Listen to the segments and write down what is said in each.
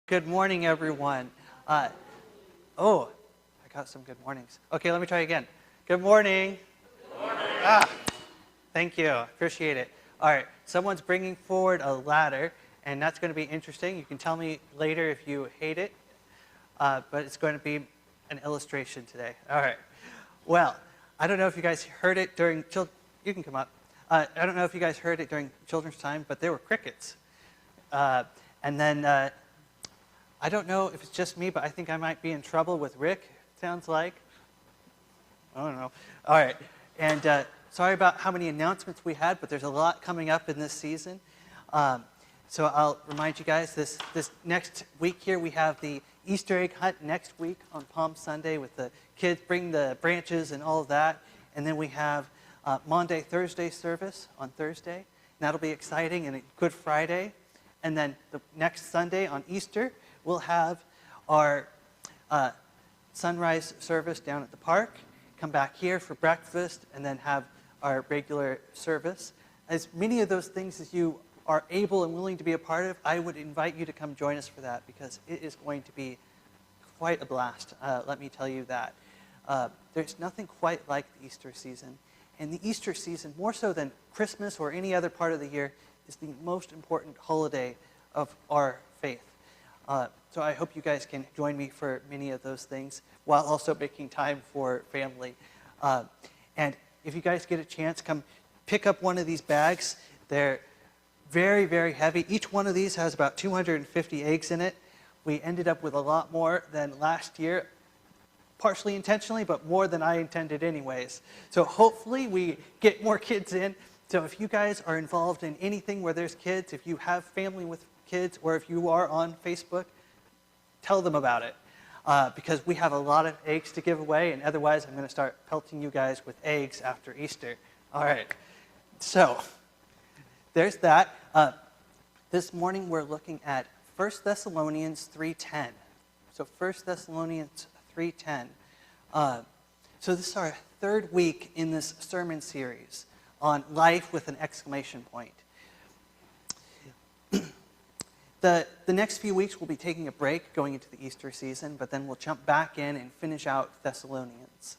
Good morning, everyone. I got some good mornings. Okay, let me try again. Good morning. Good morning. Thank you. Appreciate it. All right, someone's bringing forward a ladder, and that's going to be interesting. You can tell me later if you hate it, but it's going to be an illustration today. All right. Well, I don't know if you guys heard it during you can come up. I don't know if you guys heard it during children's time, but there were crickets. And then I don't know if it's just me, but I think I might be in trouble with Rick, sounds like. I don't know. All right. And sorry about how many announcements we had, but there's a lot coming up in this season. So I'll remind you guys, this next week here, we have the Easter egg hunt next week on Palm Sunday with the kids bring the branches and all of that. And then we have Maundy, Thursday service on Thursday. And that'll be exciting, and a Good Friday. And then the next Sunday on Easter, we'll have our sunrise service down at the park, come back here for breakfast, and then have our regular service. As many of those things as you are able and willing to be a part of, I would invite you to come join us for that, because it is going to be quite a blast, let me tell you that. There's nothing quite like the Easter season. And the Easter season, more so than Christmas or any other part of the year, is the most important holiday of our faith. So I hope you guys can join me for many of those things while also making time for family. And if you guys get a chance, come pick up one of these bags. They're very, very heavy. Each one of these has about 250 eggs in it. We ended up with a lot more than last year, partially intentionally, but more than I intended anyways. So hopefully we get more kids in. So if you guys are involved in anything where there's kids, if you have family with kids, or if you are on Facebook, tell them about it. Because we have a lot of eggs to give away, and otherwise I'm going to start pelting you guys with eggs after Easter. All right. So there's that. This morning we're looking at 1 Thessalonians 3:10. So 1 Thessalonians 3:10. So this is our third week in this sermon series on life with an exclamation point. The next few weeks we'll be taking a break going into the Easter season, but then we'll jump back in and finish out Thessalonians.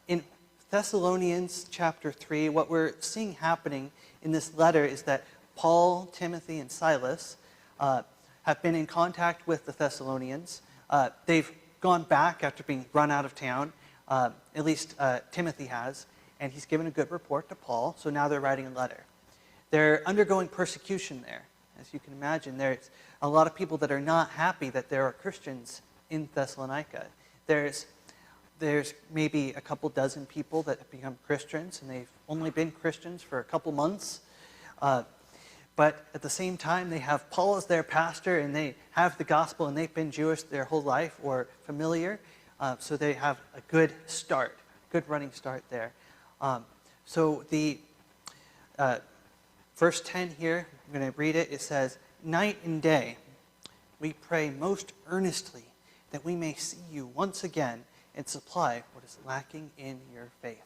In Thessalonians chapter 3, what we're seeing happening in this letter is that Paul, Timothy, and Silas have been in contact with the Thessalonians. They've gone back after being run out of town, at least Timothy has, and he's given a good report to Paul, so now they're writing a letter. They're undergoing persecution there. As you can imagine, there's a lot of people that are not happy that there are Christians in Thessalonica. There's maybe a couple dozen people that have become Christians, and they've only been Christians for a couple months. But at the same time, they have Paul as their pastor, and they have the gospel, and they've been Jewish their whole life or familiar. So they have a good start, good running start there. So the verse 10 here, I'm going to read it. It says, "Night and day we pray most earnestly that we may see you once again and supply what is lacking in your faith."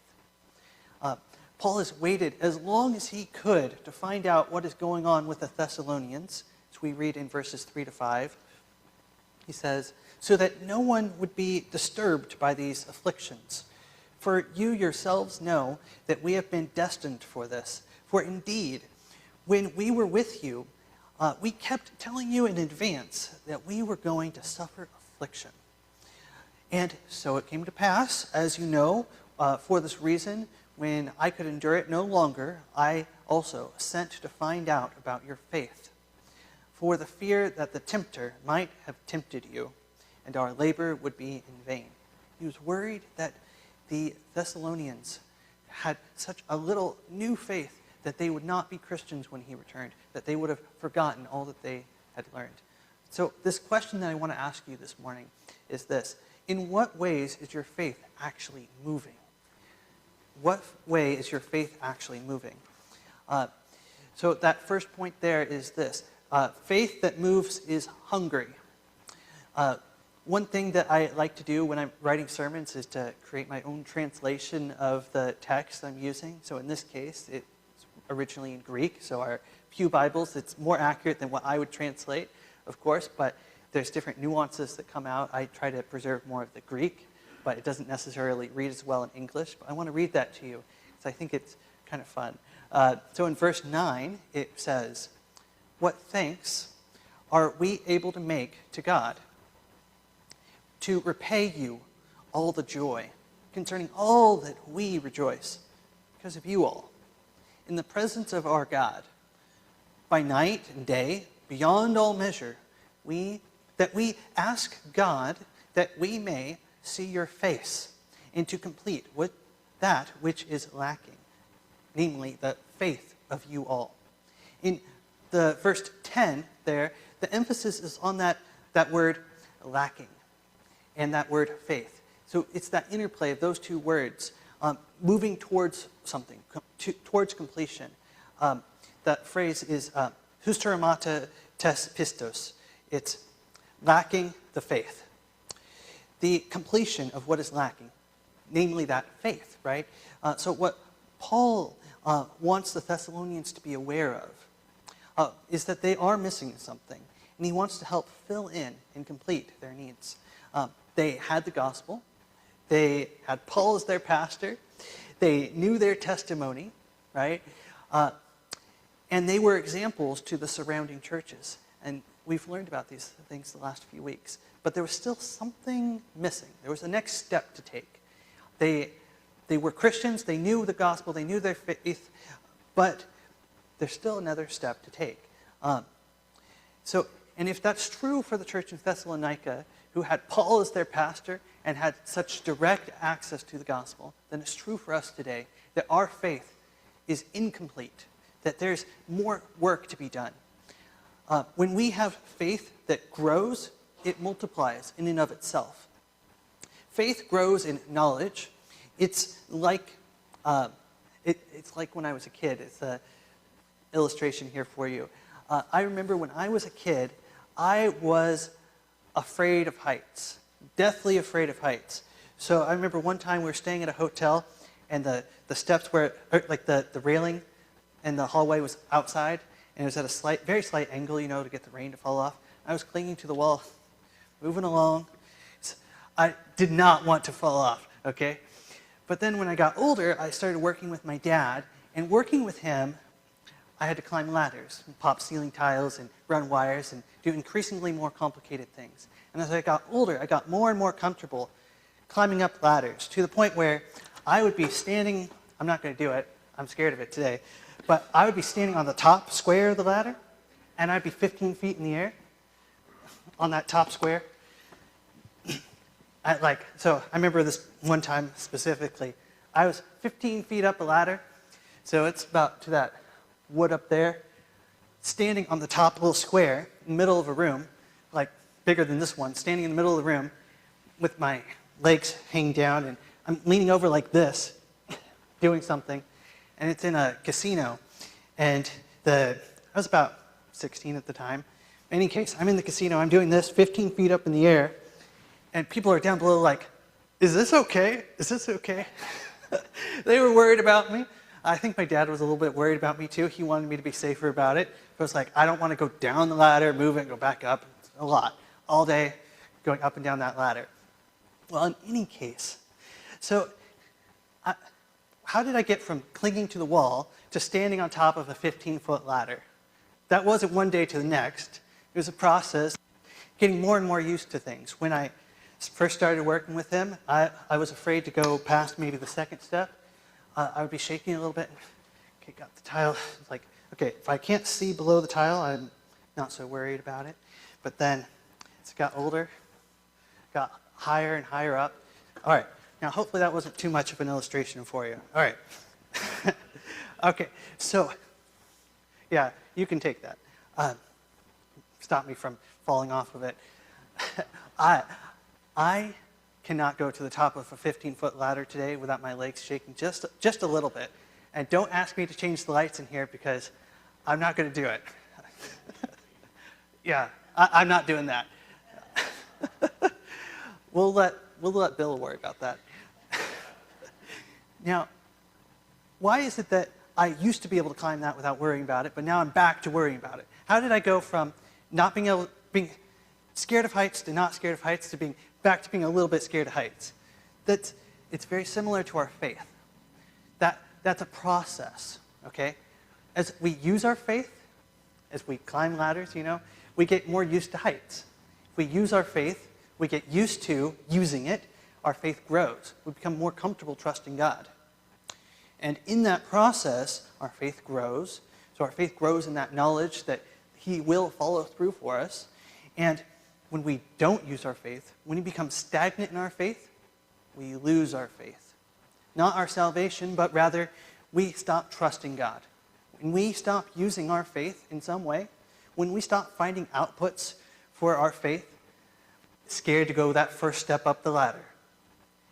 Paul has waited as long as he could to find out what is going on with the Thessalonians, as we read in verses 3 to 5. He says, "So that no one would be disturbed by these afflictions. For you yourselves know that we have been destined for this. For indeed, when we were with you, we kept telling you in advance that we were going to suffer affliction. And so it came to pass, as you know, for this reason, when I could endure it no longer, I also sent to find out about your faith, for the fear that the tempter might have tempted you, and our labor would be in vain." He was worried that the Thessalonians had such a little new faith that they would not be Christians when he returned, that they would have forgotten all that they had learned. So this question that I want to ask you this morning is this: in what ways is your faith actually moving? What way is your faith actually moving? So that first point there is this. Faith that moves is hungry. One thing that I like to do when I'm writing sermons is to create my own translation of the text I'm using. So in this case, it's originally in Greek. So our Pew Bibles, it's more accurate than what I would translate, of course. But there's different nuances that come out. I try to preserve more of the Greek, but it doesn't necessarily read as well in English. But I want to read that to you because I think it's kind of fun. So in verse 9, it says, "What thanks are we able to make to God to repay you all the joy concerning all that we rejoice because of you all in the presence of our God by night and day beyond all measure that we ask God that we may see your face and to complete that which is lacking, namely the faith of you all." In the verse 10 there, the emphasis is on that word lacking and that word faith. So it's that interplay of those two words moving towards something, towards completion. That phrase is hysteramata tes pistos. It's lacking the faith. The completion of what is lacking, namely that faith, right? So what Paul wants the Thessalonians to be aware of is that they are missing something, and he wants to help fill in and complete their needs. They had the gospel. They had Paul as their pastor. They knew their testimony, right? And they were examples to the surrounding churches. And we've learned about these things the last few weeks. But there was still something missing. There was a next step to take. They were Christians. They knew the gospel. They knew their faith. But there's still another step to take. And if that's true for the church in Thessalonica, who had Paul as their pastor and had such direct access to the gospel, then it's true for us today that our faith is incomplete, that there's more work to be done. When we have faith that grows, it multiplies in and of itself. Faith grows in knowledge. It's like when I was a kid. It's an illustration here for you. I remember when I was a kid, I was afraid of heights, deathly afraid of heights. So I remember one time we were staying at a hotel, and the steps were, like the railing and the hallway was outside, and it was at a very slight angle, to get the rain to fall off. I was clinging to the wall, moving along. I did not want to fall off, okay? But then when I got older, I started working with my dad, and working with him, I had to climb ladders, and pop ceiling tiles, and run wires, and do increasingly more complicated things. And as I got older, I got more and more comfortable climbing up ladders, to the point where I would be standing, I'm not going to do it, I'm scared of it today, but I would be standing on the top square of the ladder, and I'd be 15 feet in the air on that top square. So I remember this one time specifically. I was 15 feet up a ladder, so it's about to that wood up there, standing on the top little square in the middle of a room, like bigger than this one, standing in the middle of the room with my legs hanging down, and I'm leaning over like this, doing something, and it's in a casino, and I was about 16 at the time. In any case, I'm in the casino, I'm doing this, 15 feet up in the air, and people are down below like, "Is this okay? Is this okay?" They were worried about me. I think my dad was a little bit worried about me too. He wanted me to be safer about it. But it's like, I don't want to go down the ladder, move it, go back up. It's a lot. All day going up and down that ladder. Well, in any case, so how did I get from clinging to the wall to standing on top of a 15-foot ladder? That wasn't one day to the next. It was a process, getting more and more used to things. When I first started working with him, I was afraid to go past maybe the second step. I would be shaking a little bit. Okay, got the tile. It's like, okay, if I can't see below the tile, I'm not so worried about it. But then, as it got older, got higher and higher up. All right, now hopefully that wasn't too much of an illustration for you. All right. Okay, so, yeah, you can take that. Stop me from falling off of it. I cannot go to the top of a 15-foot ladder today without my legs shaking just a little bit. And don't ask me to change the lights in here because I'm not going to do it. Yeah, I'm not doing that. We'll let Bill worry about that. Now, why is it that I used to be able to climb that without worrying about it, but now I'm back to worrying about it? How did I go from not being able, scared of heights to not scared of heights to being back to being a little bit scared of heights. It's very similar to our faith. That's a process, okay? As we use our faith, as we climb ladders, we get more used to heights. If we use our faith, we get used to using it, our faith grows. We become more comfortable trusting God. And in that process, our faith grows. So our faith grows in that knowledge that he will follow through for us. And when we don't use our faith, when we become stagnant in our faith, we lose our faith. Not our salvation, but rather we stop trusting God. When we stop using our faith in some way, when we stop finding outputs for our faith, scared to go that first step up the ladder.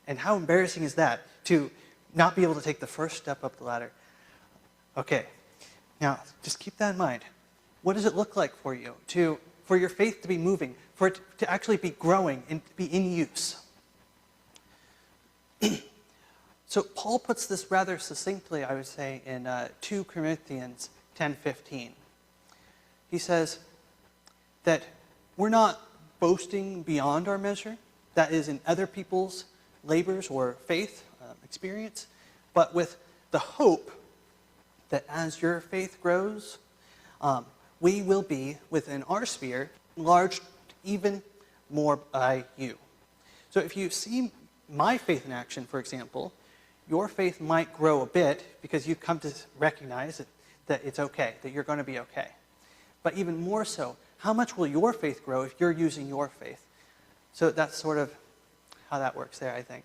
And how embarrassing is that, to not be able to take the first step up the ladder? Okay, now just keep that in mind. What does it look like for you for your faith to be moving, for it to actually be growing and to be in use? So Paul puts this rather succinctly, I would say, in 2 Corinthians 10:15. He says that we're not boasting beyond our measure, that is in other people's labors or faith experience, but with the hope that as your faith grows, we will be, within our sphere, enlarged even more by you. So if you see my faith in action, for example, your faith might grow a bit because you've come to recognize that it's okay, that you're going to be okay. But even more so, how much will your faith grow if you're using your faith? So that's sort of how that works there, I think.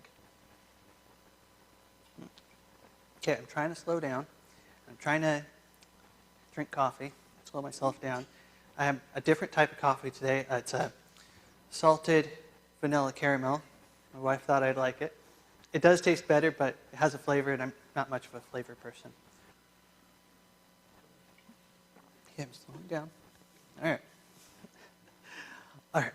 Okay, I'm trying to slow down. I'm trying to drink coffee, slow myself down. I have a different type of coffee today. It's a salted vanilla caramel. My wife thought I'd like it. It does taste better, but it has a flavor, and I'm not much of a flavor person. Okay, I'm slowing down. All right. All right.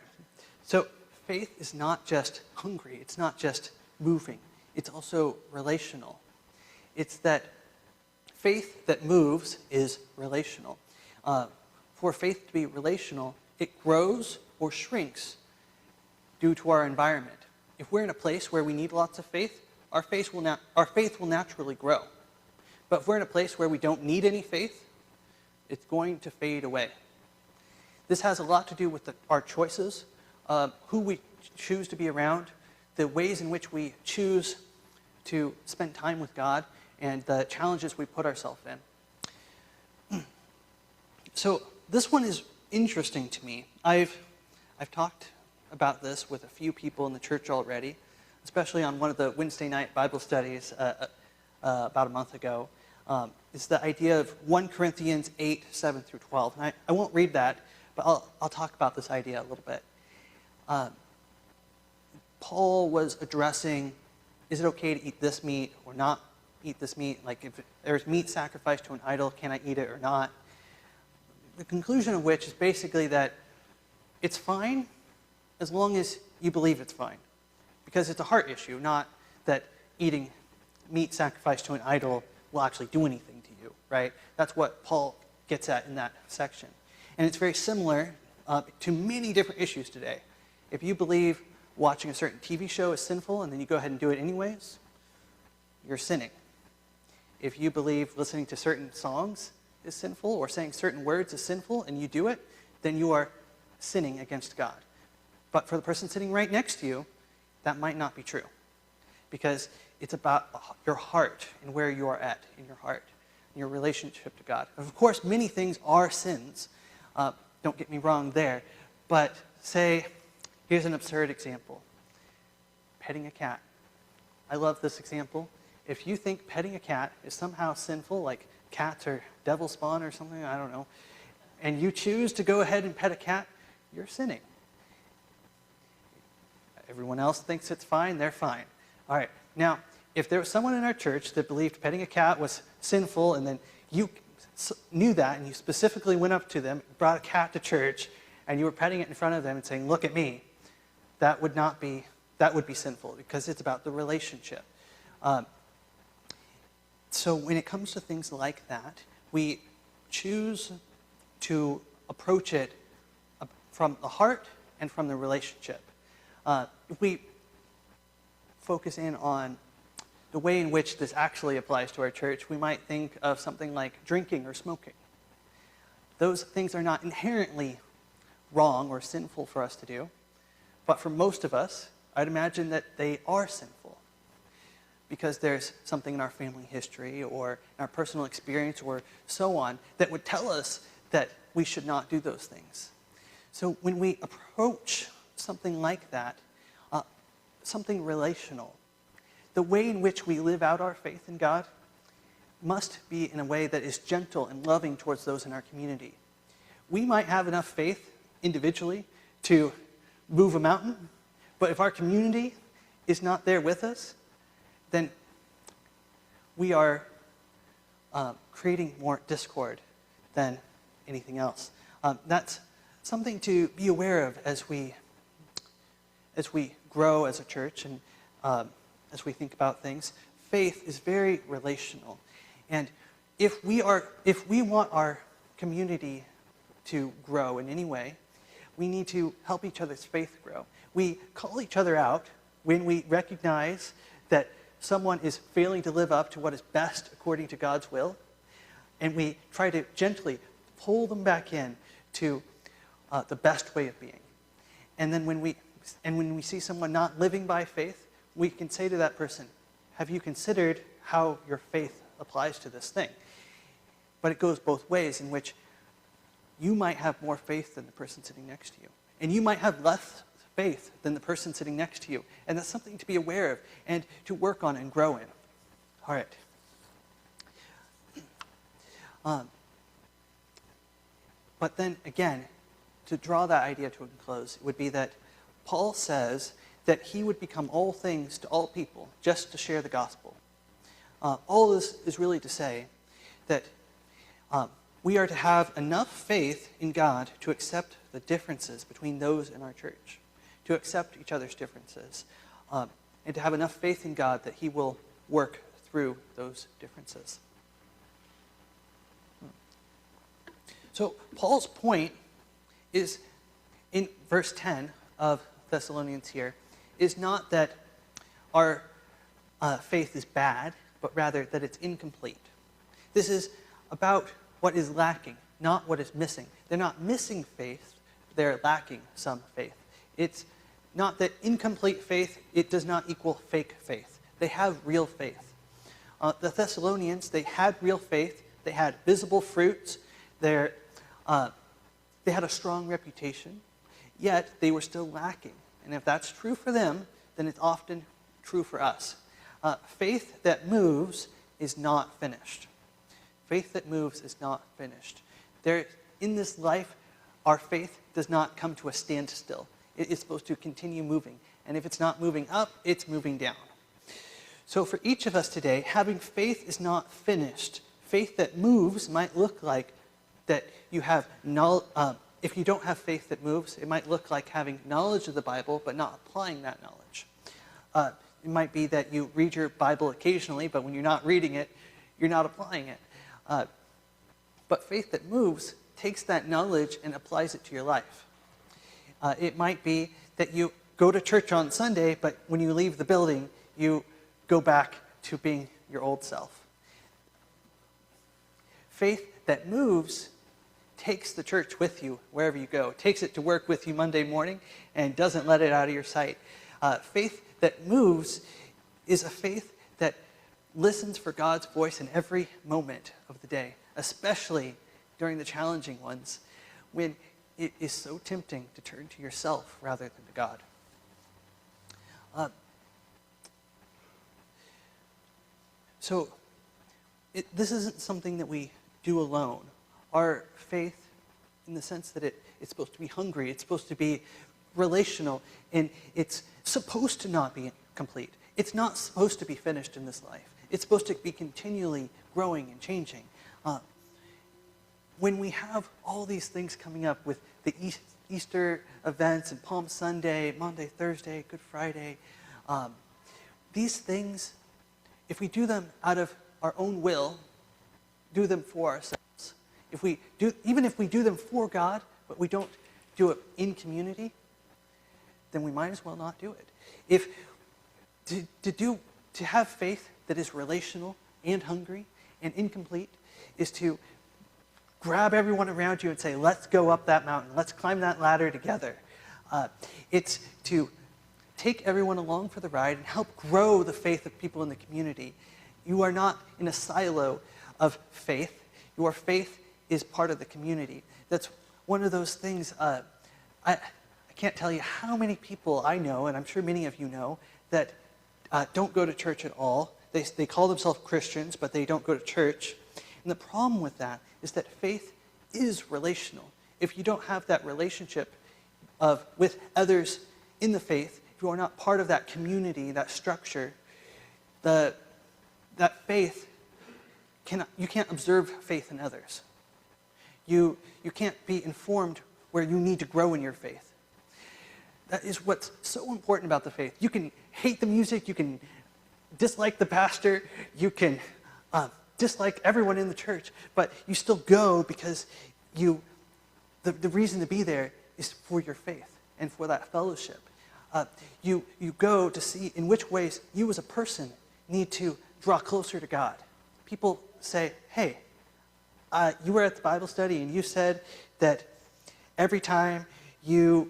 So faith is not just hungry. It's not just moving. It's also relational. It's that faith that moves is relational. For faith to be relational, it grows or shrinks due to our environment. If we're in a place where we need lots of faith, our faith will naturally grow. But if we're in a place where we don't need any faith, it's going to fade away. This has a lot to do with our choices, who we choose to be around, the ways in which we choose to spend time with God, and the challenges we put ourselves in. So this one is interesting to me. I've talked about this with a few people in the church already, especially on one of the Wednesday night Bible studies about a month ago. It's the idea of 1 Corinthians 8, 7 through 12. And I won't read that, but I'll talk about this idea a little bit. Paul was addressing, is it okay to eat this meat or not eat this meat? Like if there's meat sacrificed to an idol, can I eat it or not? The conclusion of which is basically that it's fine as long as you believe it's fine. Because it's a heart issue, not that eating meat sacrificed to an idol will actually do anything to you, right? That's what Paul gets at in that section. And it's very similar to many different issues today. If you believe watching a certain TV show is sinful and then you go ahead and do it anyways, you're sinning. If you believe listening to certain songs is sinful or saying certain words is sinful and you do it, then you are sinning against God. But for the person sitting right next to you, that might not be true. Because it's about your heart and where you are at in your heart, and your relationship to God. Of course, many things are sins. Don't get me wrong there. But say, here's an absurd example. Petting a cat. I love this example. If you think petting a cat is somehow sinful, like cats are devil spawn or something, I don't know, and you choose to go ahead and pet a cat, you're sinning. Everyone else thinks it's fine, they're fine. All right, now, if there was someone in our church that believed petting a cat was sinful, and then you knew that, and you specifically went up to them, brought a cat to church, and you were petting it in front of them and saying, look at me, that would be sinful, because it's about the relationship. So when it comes to things like that, we choose to approach it from the heart and from the relationship. If we focus in on the way in which this actually applies to our church, we might think of something like drinking or smoking. Those things are not inherently wrong or sinful for us to do, but for most of us, I'd imagine that they are sinful because there's something in our family history or in our personal experience or so on that would tell us that we should not do those things. So when we approach something like that, something relational, the way in which we live out our faith in God must be in a way that is gentle and loving towards those in our community. We might have enough faith individually to move a mountain, but if our community is not there with us, then we are creating more discord than anything else. That's something to be aware of as we grow as a church and as we think about things. Faith is very relational, and if we want our community to grow in any way, we need to help each other's faith grow. We call each other out when we recognize that someone is failing to live up to what is best according to God's will, and we try to gently pull them back in to the best way of being. And then when we see someone not living by faith, we can say to that person, have you considered how your faith applies to this thing? But it goes both ways, in which you might have more faith than the person sitting next to you, and you might have less faith than the person sitting next to you. And that's something to be aware of and to work on and grow in. All right. But then again, to draw that idea to a close, it would be that Paul says that he would become all things to all people just to share the gospel. All this is really to say that we are to have enough faith in God to accept the differences between those in our church, to accept each other's differences, and to have enough faith in God that he will work through those differences. So Paul's point is, in verse 10 of Thessalonians here, is not that our faith is bad, but rather that it's incomplete. This is about what is lacking, not what is missing. They're not missing faith, they're lacking some faith. It's not that incomplete faith, it does not equal fake faith. They have real faith. The Thessalonians, they had real faith, they had visible fruits, they had a strong reputation, yet they were still lacking. And if that's true for them, then it's often true for us. Faith that moves is not finished. Faith that moves is not finished. In this life, our faith does not come to a standstill. It is supposed to continue moving. And if it's not moving up, it's moving down. So for each of us today, having faith is not finished. Faith that moves might look like that you have if you don't have faith that moves, it might look like having knowledge of the Bible, but not applying that knowledge. It might be that you read your Bible occasionally, but when you're not reading it, you're not applying it. But faith that moves takes that knowledge and applies it to your life. It might be that you go to church on Sunday, but when you leave the building, you go back to being your old self. Faith that moves takes the church with you wherever you go, takes it to work with you Monday morning, and doesn't let it out of your sight. Faith that moves is a faith that listens for God's voice in every moment of the day, especially during the challenging ones, when it is so tempting to turn to yourself rather than to God. This isn't something that we do alone. Our faith, in the sense that it's supposed to be hungry, it's supposed to be relational, and it's supposed to not be complete. It's not supposed to be finished in this life. It's supposed to be continually growing and changing. When we have all these things coming up with the Easter events and Palm Sunday, Monday, Thursday, Good Friday, these things, if we do them out of our own will, do them for ourselves. Even if we do them for God, but we don't do it in community, then we might as well not do it. If to have faith that is relational and hungry and incomplete is to grab everyone around you and say, let's go up that mountain, let's climb that ladder together. It's to take everyone along for the ride and help grow the faith of people in the community. You are not in a silo of faith. Your faith is part of the community. That's one of those things, I can't tell you how many people I know, and I'm sure many of you know, that don't go to church at all. They call themselves Christians, but they don't go to church. And the problem with that is that faith is relational. If you don't have that relationship with others in the faith, if you are not part of that community, that structure, that faith, you can't observe faith in others. You can't be informed where you need to grow in your faith. That is what's so important about the faith. You can hate the music, you can dislike the pastor, you can dislike everyone in the church, but you still go because the reason to be there is for your faith and for that fellowship. You go to see in which ways you as a person need to draw closer to God. People say, hey, you were at the Bible study and you said that every time you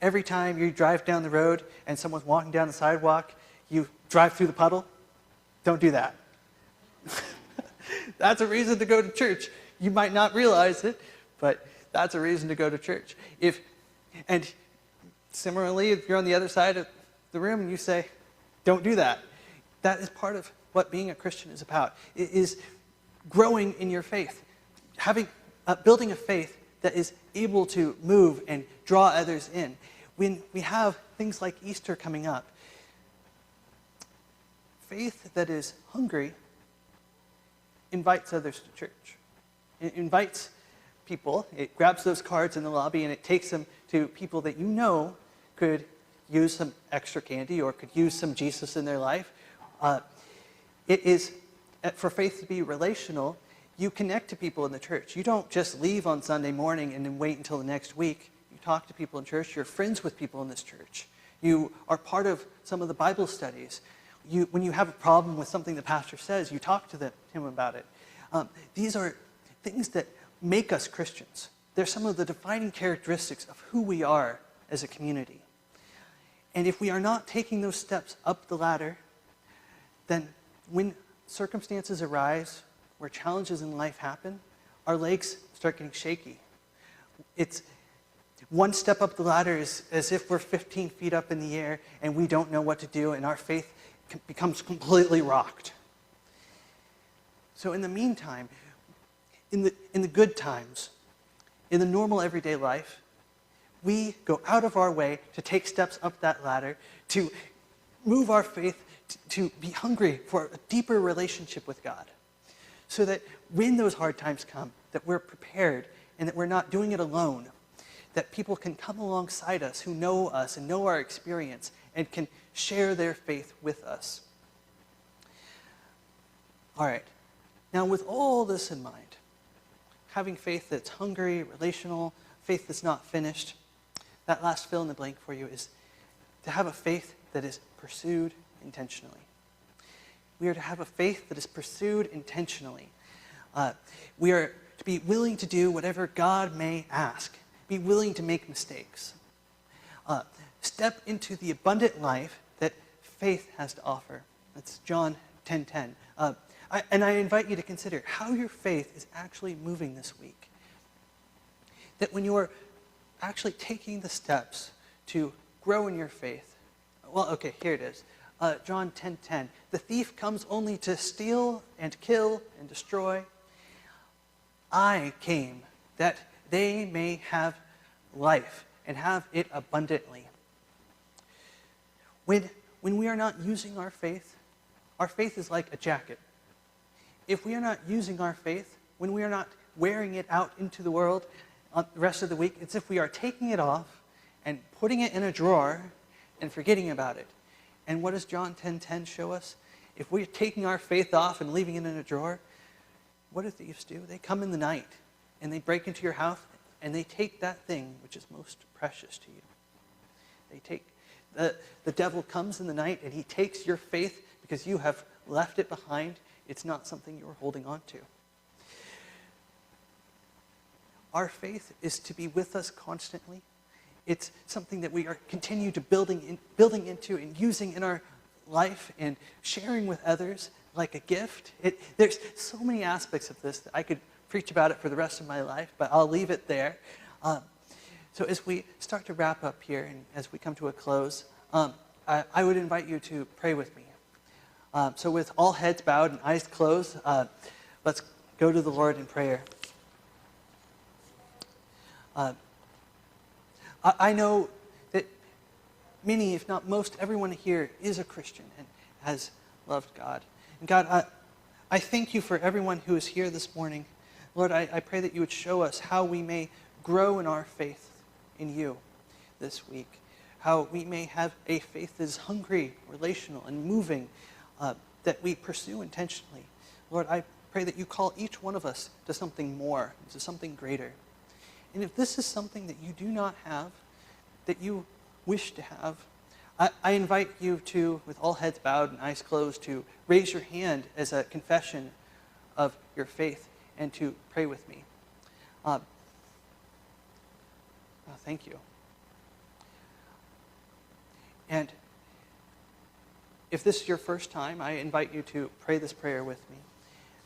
drive down the road and someone's walking down the sidewalk, you drive through the puddle. Don't do that. That's a reason to go to church. You might not realize it, but that's a reason to go to church. And similarly, if you're on the other side of the room and you say, don't do that, that is part of what being a Christian is about. It is growing in your faith, building a faith that is able to move and draw others in. When we have things like Easter coming up, faith that is hungry invites others to church. It invites people. It grabs those cards in the lobby and it takes them to people that you know could use some extra candy or could use some Jesus in their life. It is, for faith to be relational, you connect to people in the church. You don't just leave on Sunday morning and then wait until the next week. You talk to people in church. You're friends with people in this church. You are part of some of the Bible studies. When you have a problem with something the pastor says, you talk to him about it. These are things that make us Christians. They're some of the defining characteristics of who we are as a community. And if we are not taking those steps up the ladder, then when circumstances arise, where challenges in life happen, our legs start getting shaky. It's one step up the ladder is as if we're 15 feet up in the air and we don't know what to do, and our faith becomes completely rocked. So in the meantime, in the good times, in the normal everyday life, we go out of our way to take steps up that ladder, to move our faith, to be hungry for a deeper relationship with God, so that when those hard times come, that we're prepared and that we're not doing it alone, that people can come alongside us who know us and know our experience and can share their faith with us. All right. Now, with all this in mind, having faith that's hungry, relational, faith that's not finished, that last fill in the blank for you is to have a faith that is pursued intentionally. We are to have a faith that is pursued intentionally. We are to be willing to do whatever God may ask, be willing to make mistakes. Step into the abundant life that faith has to offer. That's John 10:10. And I invite you to consider how your faith is actually moving this week. That when you are actually taking the steps to grow in your faith, well, okay, here it is. John 10:10. The thief comes only to steal and kill and destroy. I came that they may have life and have it abundantly. When we are not using our faith is like a jacket. If we are not using our faith, when we are not wearing it out into the world the rest of the week, it's if we are taking it off and putting it in a drawer and forgetting about it. And what does John 10:10 show us? If we're taking our faith off and leaving it in a drawer, what do thieves do? They come in the night and they break into your house and they take that thing which is most precious to you. The devil comes in the night and he takes your faith because you have left it behind. It's not something you are holding on to. Our faith is to be with us constantly. It's something that we are continue to building into and using in our life and sharing with others like a gift. There's so many aspects of this that I could preach about it for the rest of my life, but I'll leave it there. So as we start to wrap up here and as we come to a close, I would invite you to pray with me. So with all heads bowed and eyes closed, let's go to the Lord in prayer. I know that many, if not most, everyone here is a Christian and has loved God. And God, I thank you for everyone who is here this morning. Lord, I pray that you would show us how we may grow in our faith in you this week. How we may have a faith that is hungry, relational, and moving, that we pursue intentionally. Lord, I pray that you call each one of us to something more, to something greater. And if this is something that you do not have, that you wish to have, I invite you to, with all heads bowed and eyes closed, to raise your hand as a confession of your faith and to pray with me. Thank you. And if this is your first time, I invite you to pray this prayer with me.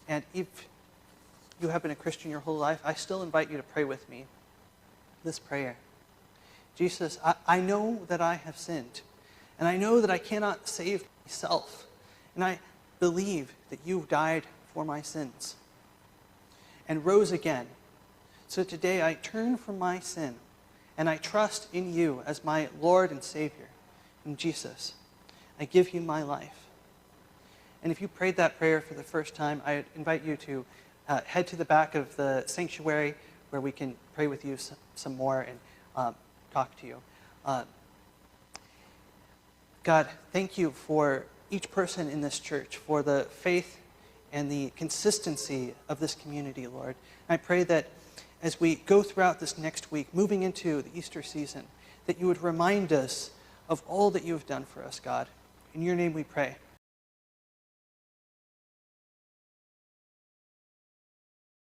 And if you have been a Christian your whole life, I still invite you to pray with me this prayer. Jesus, I know that I have sinned, and I know that I cannot save myself, and I believe that you died for my sins and rose again. So today I turn from my sin, and I trust in you as my Lord and Savior. In Jesus, I give you my life. And if you prayed that prayer for the first time, I invite you to head to the back of the sanctuary where we can pray with you some more and talk to you. God, thank you for each person in this church, for the faith and the consistency of this community, Lord. And I pray that as we go throughout this next week, moving into the Easter season, that you would remind us of all that you have done for us, God. In your name we pray.